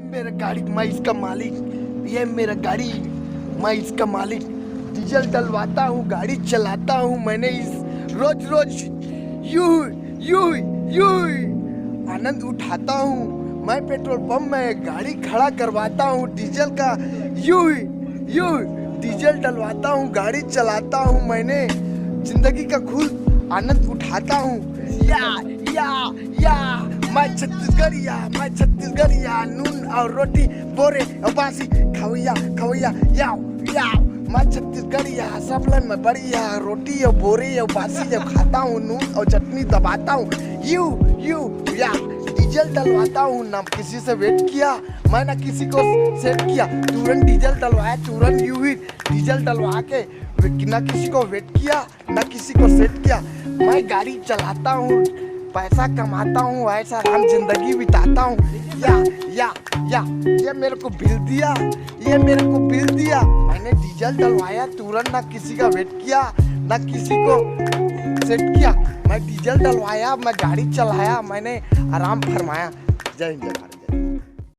मेरा गाड़ी, मैं इसका मालिक। ये मेरा गाड़ी, मैं इसका मालिक। डीजल डलवाता हूँ, गाड़ी चलाता हूँ मैंने इस रोज रोज यू यू यू आनंद उठाता हूँ। मैं पेट्रोल पंप में गाड़ी खड़ा करवाता हूँ, डीजल का यू यू डीजल डलवाता हूँ, गाड़ी चलाता हूँ मैंने, जिंदगी का खुद आनंद उठाता हूँ। या मैं छत्तीसगढ़िया, नून और रोटी बोरे और बासी खवैया खवैया या मैं छत्तीसगढ़िया, सबलन में बढ़िया, रोटी और बोरे और बासी जब खाता हूँ, नून और चटनी दबाता हूँ। यू या डीजल डलवाता हूँ, ना किसी से वेट किया मैं, ना किसी को सेट किया, तुरंत डीजल डलवाया, तुरंत यू ही डीजल डलवा के, ना किसी को वेट किया ना किसी को सेट किया। मैं गाड़ी चलाता हूँ, पैसा कमाता हूँ, ऐसा आराम जिंदगी बिताता हूँ। या ये मेरे को बिल दिया, ये मेरे को बिल दिया, मैंने डीजल डलवाया, तुरंत ना किसी का वेट किया ना किसी को सेट किया। मैं डीजल डलवाया, मैं गाड़ी चलाया, मैंने आराम फरमाया। जय हिंद जय भारत।